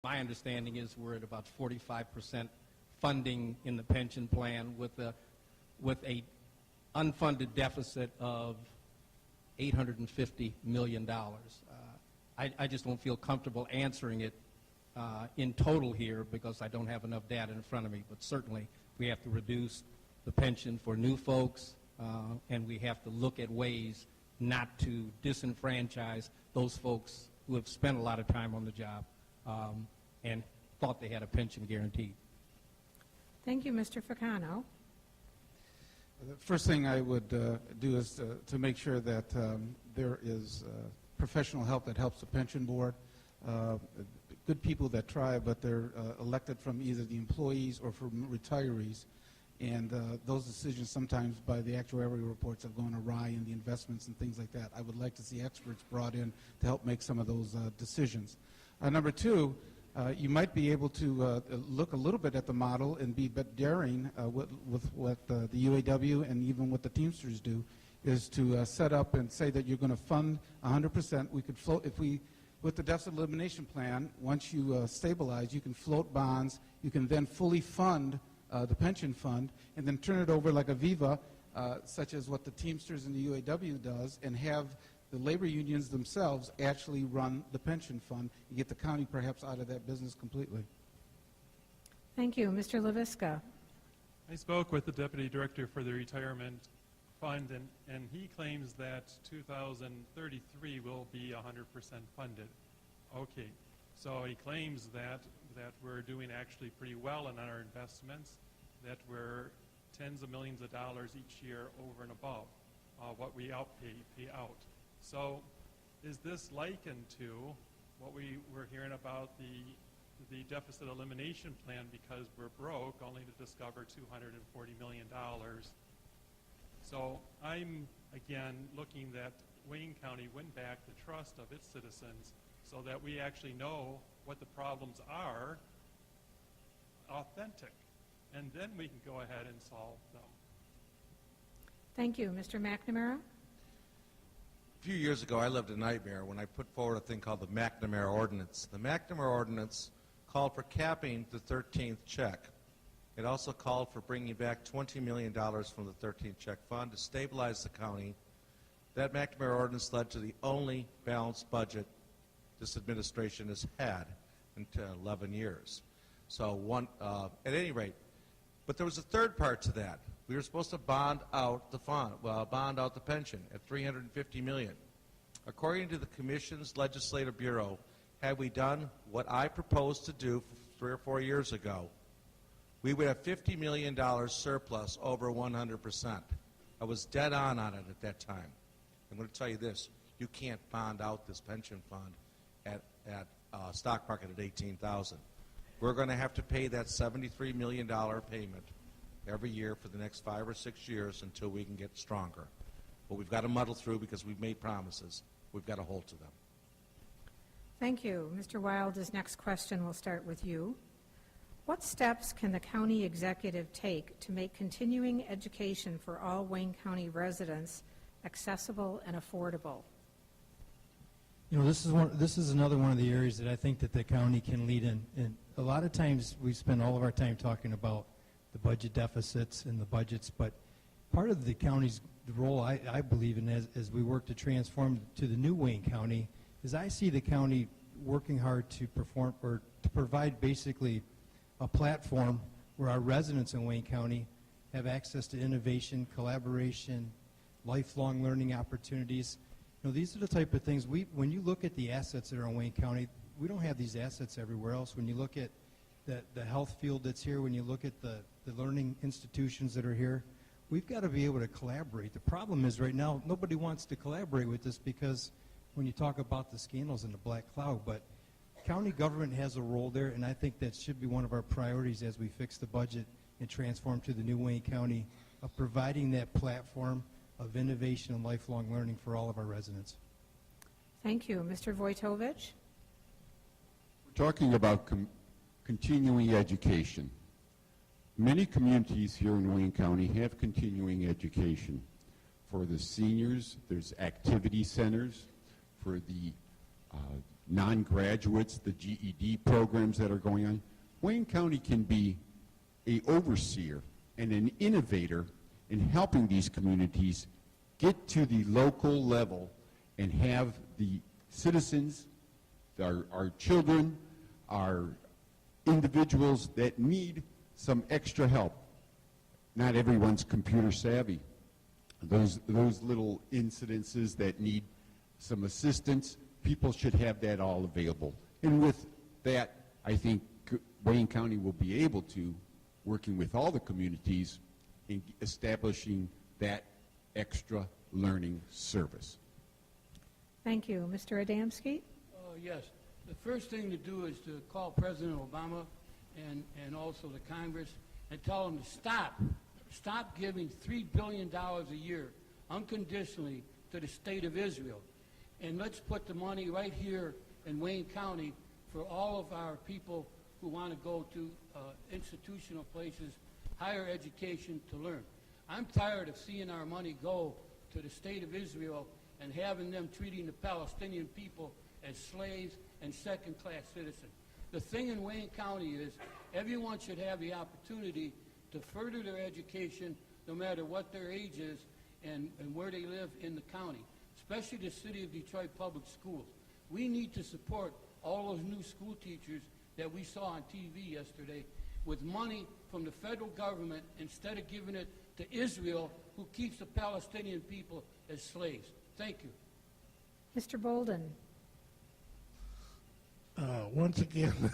My understanding is we're at about 45% funding in the pension plan with a unfunded deficit of $850 million. I just don't feel comfortable answering it in total here because I don't have enough data in front of me, but certainly we have to reduce the pension for new folks, and we have to look at ways not to disenfranchise those folks who have spent a lot of time on the job and thought they had a pension guaranteed. Thank you, Mr. Ficano. The first thing I would do is to make sure that there is professional help that helps the pension board. Good people that try, but they're elected from either the employees or from retirees. And those decisions sometimes by the actuarial reports have gone awry in the investments and things like that. I would like to see experts brought in to help make some of those decisions. Number two, you might be able to look a little bit at the model and be a bit daring with what the UAW and even what the Teamsters do, is to set up and say that you're going to fund 100%. We could float, if we, with the deficit elimination plan, once you stabilize, you can float bonds, you can then fully fund the pension fund, and then turn it over like Aviva, such as what the Teamsters and the UAW does, and have the labor unions themselves actually run the pension fund. You get the county perhaps out of that business completely. Thank you. Mr. LaVisca. I spoke with the Deputy Director for the Retirement Fund, and he claims that 2033 will be 100% funded. Okay, so he claims that we're doing actually pretty well in our investments, that we're tens of millions of dollars each year over and above what we pay out. So is this likened to what we were hearing about the deficit elimination plan because we're broke, only to discover $240 million? So I'm, again, looking that Wayne County win back the trust of its citizens so that we actually know what the problems are, authentic, and then we can go ahead and solve them. Thank you. Mr. McNamara. A few years ago, I lived a nightmare when I put forward a thing called the McNamara Ordinance. The McNamara Ordinance called for capping the 13th check. It also called for bringing back $20 million from the 13th check fund to stabilize the county. That McNamara Ordinance led to the only balanced budget this administration has had in 11 years. So at any rate, but there was a third part to that. We were supposed to bond out the fund, bond out the pension at $350 million. According to the Commission's Legislative Bureau, had we done what I proposed to do 3 or 4 years ago, we would have $50 million surplus over 100%. I was dead on it at that time. I'm going to tell you this: you can't bond out this pension fund at stock market at $18,000. We're going to have to pay that $73 million payment every year for the next 5 or 6 years until we can get stronger. But we've got to muddle through because we've made promises. We've got to hold to them. Thank you. Mr. Wild's next question will start with you. What steps can the county executive take to make continuing education for all Wayne County residents accessible and affordable? You know, this is another one of the areas that I think that the county can lead in. And a lot of times we spend all of our time talking about the budget deficits and the budgets, but part of the county's role, I believe in, as we work to transform to the new Wayne County, is I see the county working hard to perform or to provide basically a platform where our residents in Wayne County have access to innovation, collaboration, lifelong learning opportunities. You know, these are the type of things when you look at the assets that are in Wayne County, we don't have these assets everywhere else. When you look at the health field that's here, when you look at the learning institutions that are here, we've got to be able to collaborate. The problem is right now, nobody wants to collaborate with us because when you talk about the scandals in the black cloud, but county government has a role there, and I think that should be one of our priorities as we fix the budget and transform to the new Wayne County, of providing that platform of innovation and lifelong learning for all of our residents. Thank you. Mr. Wojtovich? We're talking about continuing education. Many communities here in Wayne County have continuing education. For the seniors, there's activity centers. For the non-graduates, the GED programs that are going on. Wayne County can be an overseer and an innovator in helping these communities get to the local level and have the citizens, our children, our individuals that need some extra help. Not everyone's computer savvy. Those little incidences that need some assistance, people should have that all available. And with that, I think Wayne County will be able to, working with all the communities, in establishing that extra learning service. Thank you. Mr. Adamski? Yes. The first thing to do is to call President Obama and also the Congress and tell them to stop giving $3 billion a year unconditionally to the state of Israel. And let's put the money right here in Wayne County for all of our people who want to go to institutional places, higher education to learn. I'm tired of seeing our money go to the state of Israel and having them treating the Palestinian people as slaves and second-class citizens. The thing in Wayne County is everyone should have the opportunity to further their education no matter what their age is and where they live in the county, especially the City of Detroit Public Schools. We need to support all those new school teachers that we saw on TV yesterday with money from the federal government instead of giving it to Israel, who keeps the Palestinian people as slaves. Thank you. Mr. Bolden? Once again,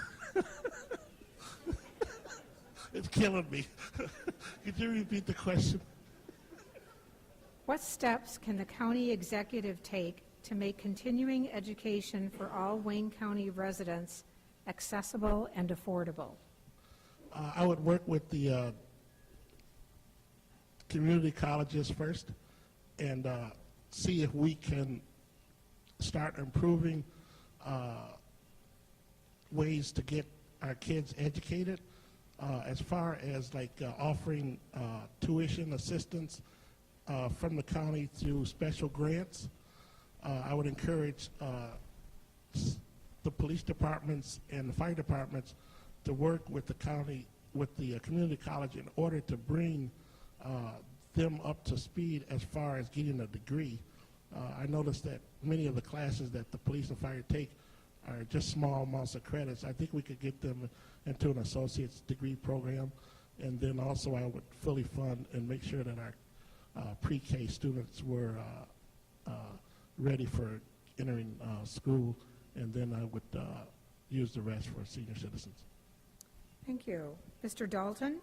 it's killing me. Could you repeat the question? What steps can the county executive take to make continuing education for all Wayne County residents accessible and affordable? I would work with the community colleges first and see if we can start improving ways to get our kids educated, as far as like offering tuition assistance from the county through special grants. I would encourage the police departments and the fire departments to work with the county, with the community college in order to bring them up to speed as far as getting a degree. I noticed that many of the classes that the police and fire take are just small amounts of credits. I think we could get them into an associate's degree program, and then also I would fully fund and make sure that our pre-K students were ready for entering school, and then I would use the rest for senior citizens. Thank you. Mr. Dalton?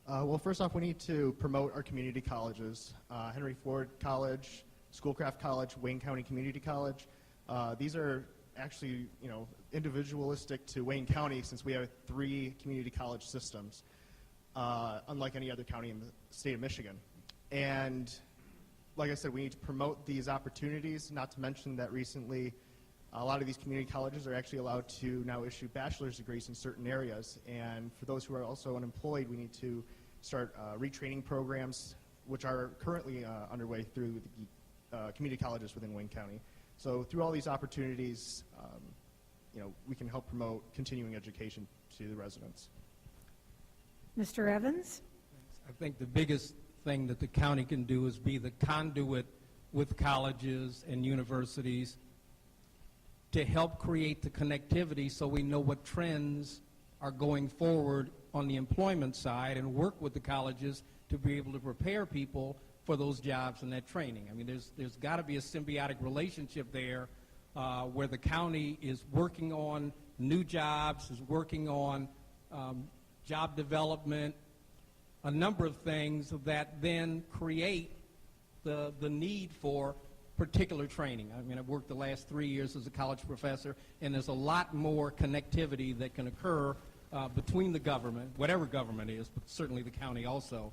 Well, first off, we need to promote our community colleges. Henry Ford College, Schoolcraft College, Wayne County Community College. These are actually, individualistic to Wayne County, since we have 3 community college systems, unlike any other county in the state of Michigan. And like I said, we need to promote these opportunities, not to mention that recently a lot of these community colleges are actually allowed to now issue bachelor's degrees in certain areas. And for those who are also unemployed, we need to start retraining programs, which are currently underway through the community colleges within Wayne County. So through all these opportunities, we can help promote continuing education to the residents. Mr. Evans? I think the biggest thing that the county can do is be the conduit with colleges and universities to help create the connectivity so we know what trends are going forward on the employment side, and work with the colleges to be able to prepare people for those jobs and that training. I mean, there's got to be a symbiotic relationship there where the county is working on new jobs, is working on job development, a number of things that then create the need for particular training. I mean, I've worked the last 3 years as a college professor, and there's a lot more connectivity that can occur between the government, whatever government is, but certainly the county also,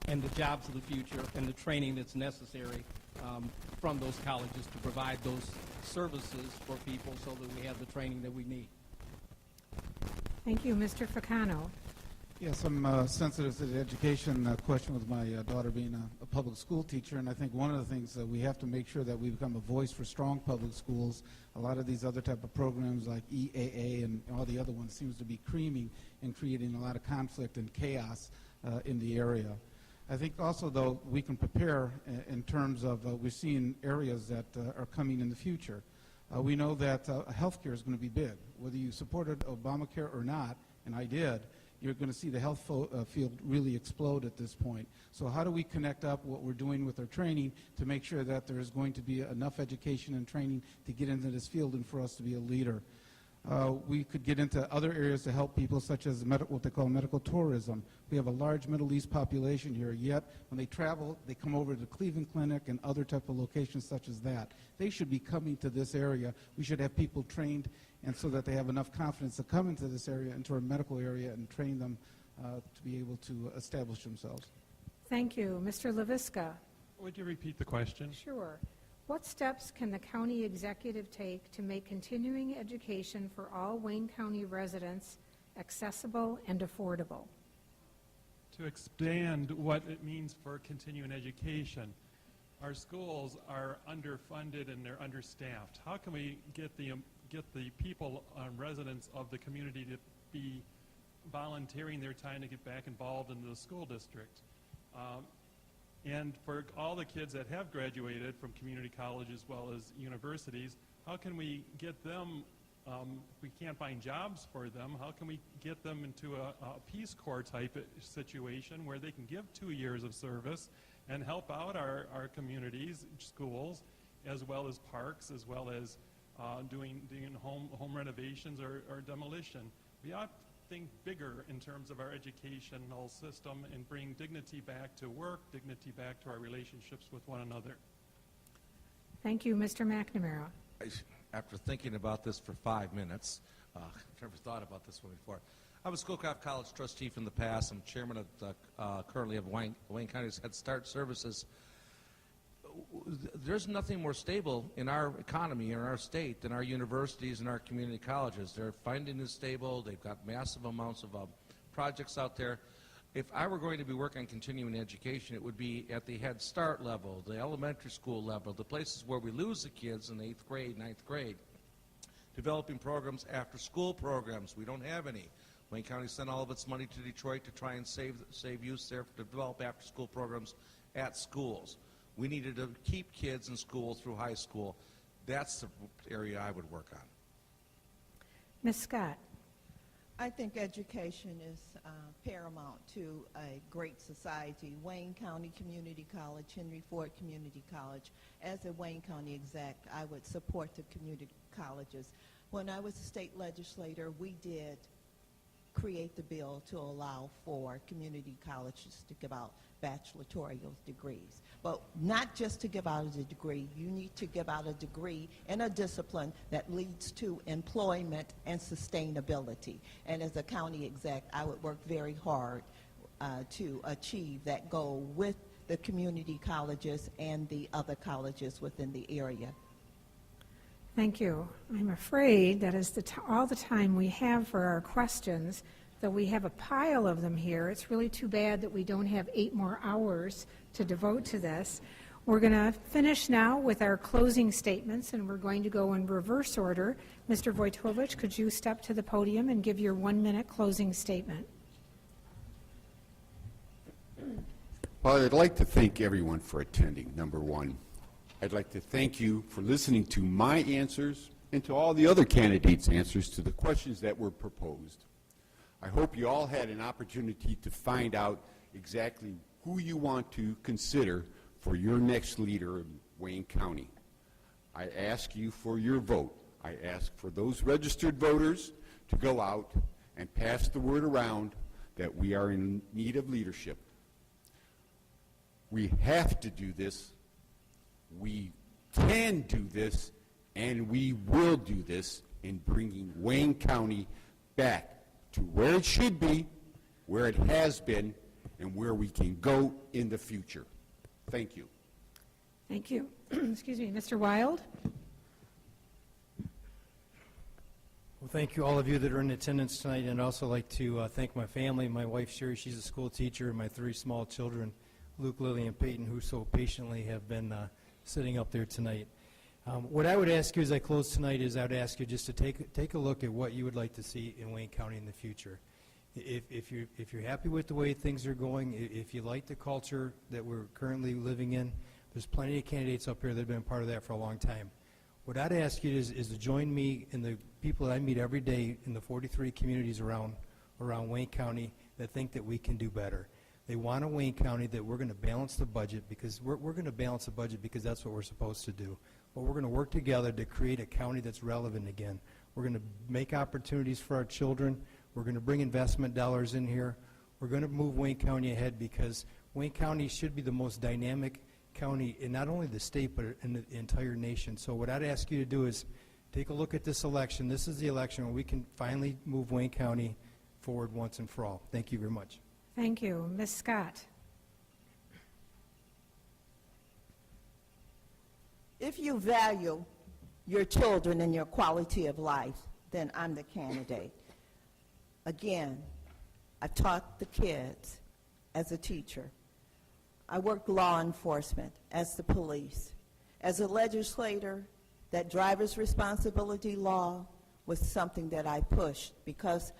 and the jobs of the future and the training that's necessary from those colleges to provide those services for people so that we have the training that we need. Thank you. Mr. Ficano? Yes, I'm sensitive to the education question with my daughter being a public school teacher, and I think one of the things that we have to make sure that we become a voice for strong public schools. A lot of these other type of programs like EAA and all the other ones seems to be creaming and creating a lot of conflict and chaos in the area. I think also, though, we can prepare in terms of we're seeing areas that are coming in the future. We know that healthcare is going to be big. Whether you supported Obamacare or not, and I did, you're going to see the health field really explode at this point. So how do we connect up what we're doing with our training to make sure that there is going to be enough education and training to get into this field and for us to be a leader? We could get into other areas to help people, such as what they call medical tourism. We have a large Middle East population here, yet when they travel, they come over to the Cleveland Clinic and other type of locations such as that. They should be coming to this area. We should have people trained and so that they have enough confidence to come into this area, into our medical area, and train them to be able to establish themselves. Thank you. Mr. LaVisca. Would you repeat the question? Sure. What steps can the county executive take to make continuing education for all Wayne County residents accessible and affordable? To expand what it means for continuing education. Our schools are underfunded and they're understaffed. How can we get the people, residents of the community, to be volunteering their time to get back involved in the school district? And for all the kids that have graduated from community college as well as universities, how can we get them, if we can't find jobs for them, how can we get them into a Peace Corps type situation where they can give 2 years of service and help out our communities, schools, as well as parks, as well as doing home renovations or demolition? We ought think bigger in terms of our educational system and bring dignity back to work, dignity back to our relationships with one another. Thank you. Mr. McNamara. After thinking about this for 5 minutes, I've never thought about this one before. I was Schoolcraft College trustee from the past. I'm chairman of currently of Wayne County's Head Start Services. There's nothing more stable in our economy, in our state, than our universities and our community colleges. Their funding is stable. They've got massive amounts of projects out there. If I were going to be working on continuing education, it would be at the Head Start level, the elementary school level, the places where we lose the kids in the 8th grade, 9th grade. Developing programs, after school programs. We don't have any. Wayne County sent all of its money to Detroit to try and save use there to develop after school programs at schools. We needed to keep kids in school through high school. That's the area I would work on. Ms. Scott. I think education is paramount to a great society. Wayne County Community College, Henry Ford Community College. As a Wayne County exec, I would support the community colleges. When I was a state legislator, we did create the bill to allow for community colleges to give out bachelororial degrees. But not just to give out a degree, you need to give out a degree in a discipline that leads to employment and sustainability. And as a county exec, I would work very hard to achieve that goal with the community colleges and the other colleges within the area. Thank you. I'm afraid that is all the time we have for our questions, though we have a pile of them here. It's really too bad that we don't have 8 more hours to devote to this. We're going to finish now with our closing statements, and we're going to go in reverse order. Mr. Wojtowicz, could you step to the podium and give your 1-minute closing statement? Well, I'd like to thank everyone for attending, number one. I'd like to thank you for listening to my answers and to all the other candidates' answers to the questions that were proposed. I hope you all had an opportunity to find out exactly who you want to consider for your next leader in Wayne County. I ask you for your vote. I ask for those registered voters to go out and pass the word around that we are in need of leadership. We have to do this. We can do this, and we will do this in bringing Wayne County back to where it should be, where it has been, and where we can go in the future. Thank you. Thank you. Excuse me. Mr. Wild? Well, thank you, all of you that are in attendance tonight, and I'd also like to thank my family, my wife Sherry, she's a school teacher, and my 3 small children, Luke, Lily, and Peyton, who so patiently have been sitting up there tonight. What I would ask you as I close tonight is I would ask you just to take a look at what you would like to see in Wayne County in the future. If you're happy with the way things are going, if you like the culture that we're currently living in, there's plenty of candidates up here that have been part of that for a long time. What I'd ask you is to join me and the people that I meet every day in the 43 communities around Wayne County that think that we can do better. They want a Wayne County that we're going to balance the budget, because we're going to balance the budget because that's what we're supposed to do. But we're going to work together to create a county that's relevant again. We're going to make opportunities for our children. We're going to bring investment dollars in here. We're going to move Wayne County ahead, because Wayne County should be the most dynamic county in not only the state but in the entire nation. So what I'd ask you to do is take a look at this election. This is the election where we can finally move Wayne County forward once and for all. Thank you very much. Thank you. Ms. Scott. If you value your children and your quality of life, then I'm the candidate. Again, I've taught the kids as a teacher. I worked law enforcement, as the police. As a legislator, that driver's responsibility law was something that I pushed because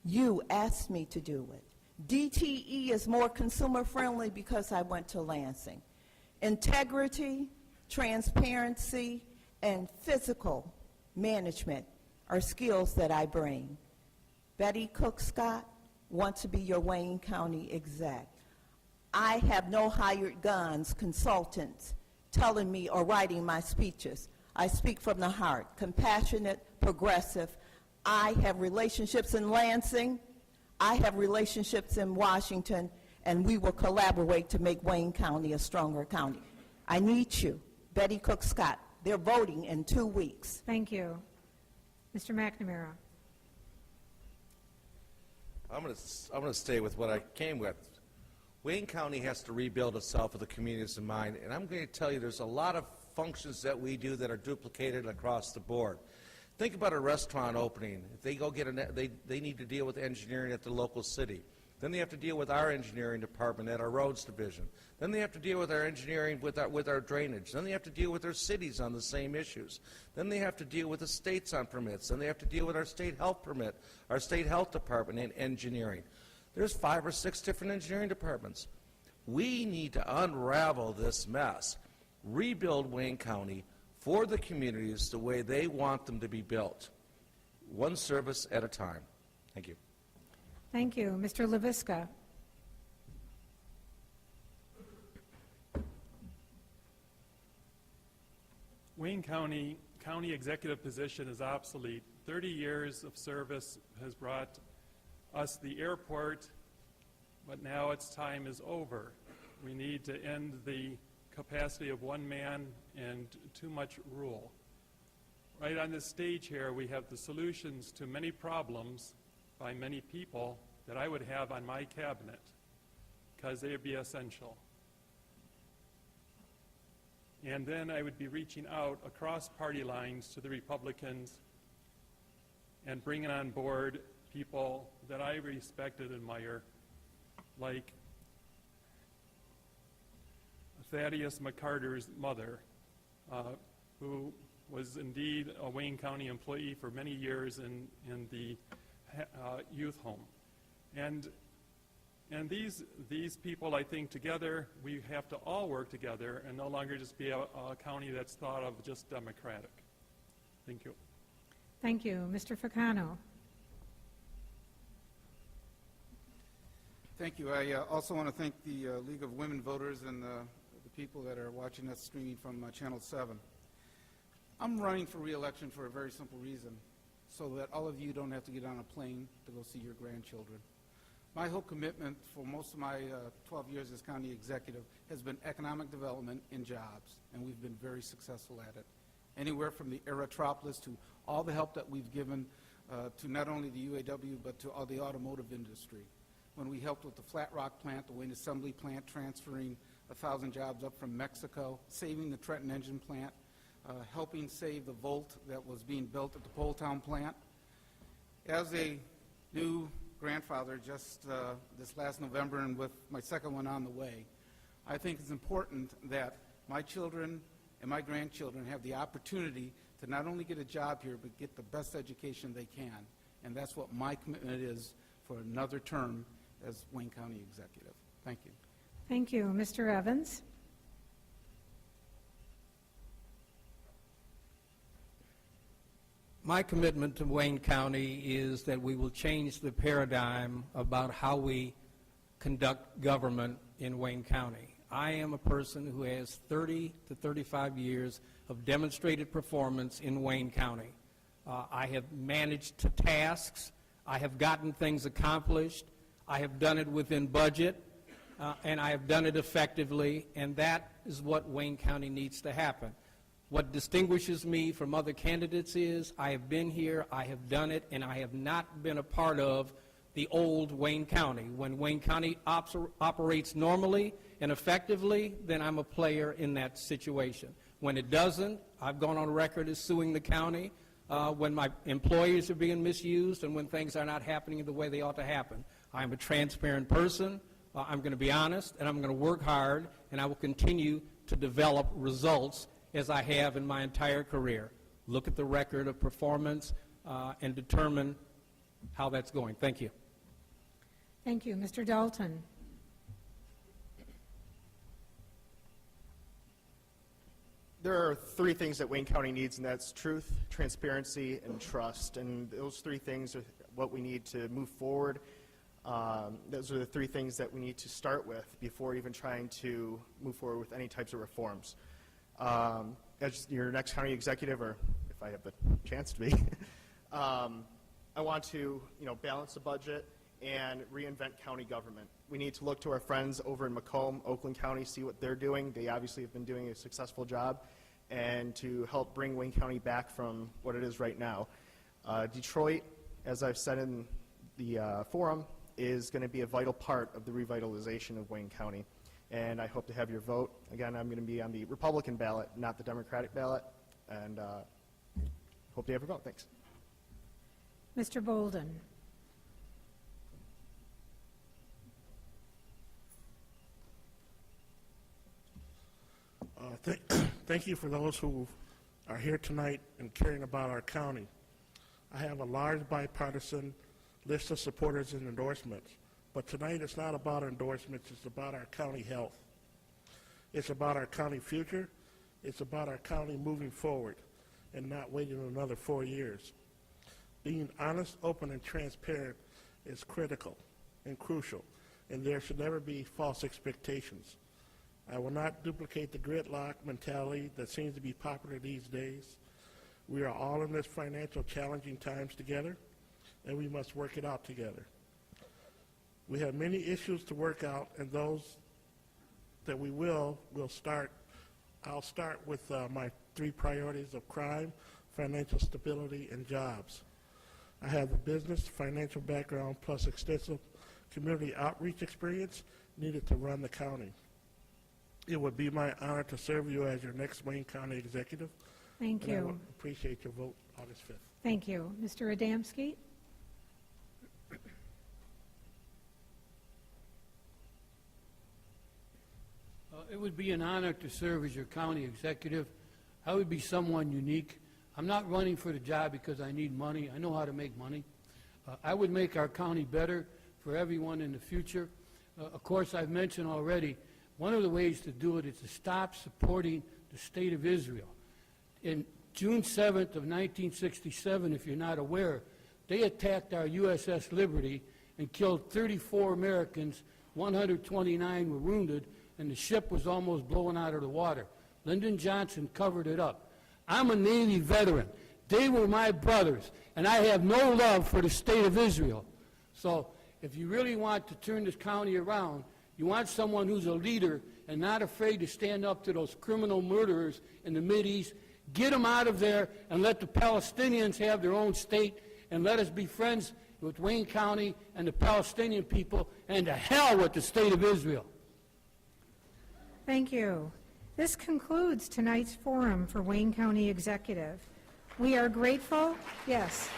you asked me to do it. DTE is more consumer friendly because I went to Lansing. Integrity, transparency, and physical management are skills that I bring. Betty Cook Scott wants to be your Wayne County exec. I have no hired guns, consultants telling me or writing my speeches. I speak from the heart, compassionate, progressive. I have relationships in Lansing. I have relationships in Washington, and we will collaborate to make Wayne County a stronger county. I need you. Betty Cook Scott. They're voting in 2 weeks. Thank you. Mr. McNamara. I'm going to stay with what I came with. Wayne County has to rebuild itself with the communities in mind, and I'm going to tell you there's a lot of functions that we do that are duplicated across the board. Think about a restaurant opening. If they go get they need to deal with engineering at the local city. Then they have to deal with our engineering department at our roads division. Then they have to deal with our engineering with our drainage. Then they have to deal with their cities on the same issues. Then they have to deal with the states on permits. Then they have to deal with our state health permit, our state health department in engineering. There's 5 or 6 different engineering departments. We need to unravel this mess, rebuild Wayne County for the communities the way they want them to be built, one service at a time. Thank you. Thank you. Mr. LaVisca. Wayne County executive position is obsolete. 30 years of service has brought us the airport, but now its time is over. We need to end the capacity of one man and too much rule. Right on this stage here, we have the solutions to many problems by many people that I would have on my cabinet, because they would be essential. And then I would be reaching out across party lines to the Republicans and bringing on board people that I respect and admire, like Thaddeus McCarter's mother, who was indeed a Wayne County employee for many years in the youth home. And these people, I think, together, we have to all work together and no longer just be a county that's thought of just Democratic. Thank you. Thank you. Mr. Ficano. Thank you. I also want to thank the League of Women Voters and the people that are watching us streaming from Channel 7. I'm running for re-election for a very simple reason, so that all of you don't have to get on a plane to go see your grandchildren. My whole commitment for most of my 12 years as county executive has been economic development and jobs, and we've been very successful at it. Anywhere from the Aerotropolis to all the help that we've given to not only the UAW but to all the automotive industry. When we helped with the Flat Rock plant, the Wayne Assembly plant, transferring 1,000 jobs up from Mexico, saving the Trenton engine plant, helping save the Volt that was being built at the Poletown plant, As a new grandfather just this last November and with my second one on the way, I think it's important that my children and my grandchildren have the opportunity to not only get a job here, but get the best education they can. And that's what my commitment is for another term as Wayne County Executive. Thank you. Thank you. Mr. Evans? My commitment to Wayne County is that we will change the paradigm about how we conduct government in Wayne County. I am a person who has 30 to 35 years of demonstrated performance in Wayne County. I have managed to tasks. I have gotten things accomplished. I have done it within budget, and I have done it effectively, and that is what Wayne County needs to happen. What distinguishes me from other candidates is I have been here, I have done it, and I have not been a part of the old Wayne County. When Wayne County operates normally and effectively, then I'm a player in that situation. When it doesn't, I've gone on record as suing the county when my employees are being misused and when things are not happening the way they ought to happen. I'm a transparent person. I'm going to be honest, and I'm going to work hard, and I will continue to develop results as I have in my entire career. Look at the record of performance and determine how that's going. Thank you. Thank you. Mr. Dalton? There are three things that Wayne County needs, and that's truth, transparency, and trust. And those three things are what we need to move forward. Those are the three things that we need to start with before even trying to move forward with any types of reforms. As your next county executive, or if I have the chance to be, I want to, balance the budget and reinvent county government. We need to look to our friends over in Macomb, Oakland County, see what they're doing. They obviously have been doing a successful job, and to help bring Wayne County back from what it is right now. Detroit, as I've said in the forum, is going to be a vital part of the revitalization of Wayne County. And I hope to have your vote. Again, I'm going to be on the Republican ballot, not the Democratic ballot, and hope to have your vote. Thanks. Mr. Bolden? Thank you for those who are here tonight and caring about our county. I have a large bipartisan list of supporters and endorsements. But tonight it's not about endorsements, it's about our county health. It's about our county future. It's about our county moving forward and not waiting another 4 years. Being honest, open, and transparent is critical and crucial, and there should never be false expectations. I will not duplicate the gridlock mentality that seems to be popular these days. We are all in this financial challenging times together, and we must work it out together. We have many issues to work out, and those that we'll start. I'll start with my three priorities of crime, financial stability, and jobs. I have the business, financial background, plus extensive community outreach experience needed to run the county. It would be my honor to serve you as your next Wayne County executive. Thank and I you. would appreciate your vote August 5th. Thank you. Mr. Adamski? It would be an honor to serve as your county executive. I would be someone unique. I'm not running for the job because I need money. I know how to make money. I would make our county better for everyone in the future. Of course, I've mentioned already, one of the ways to do it is to stop supporting the State of Israel. In June 7th of 1967, if you're not aware, they attacked our USS Liberty and killed 34 Americans, 129 were wounded, and the ship was almost blown out of the water. Lyndon Johnson covered it up. I'm a Navy veteran. They were my brothers, and I have no love for the State of Israel. So if you really want to turn this county around, you want someone who's a leader and not afraid to stand up to those criminal murderers in the Mideast, get them out of there and let the Palestinians have their own state, and let us be friends with Wayne County and the Palestinian people, and to hell with the State of Israel. Thank you. This concludes tonight's forum for Wayne County Executive. We are grateful. Yes.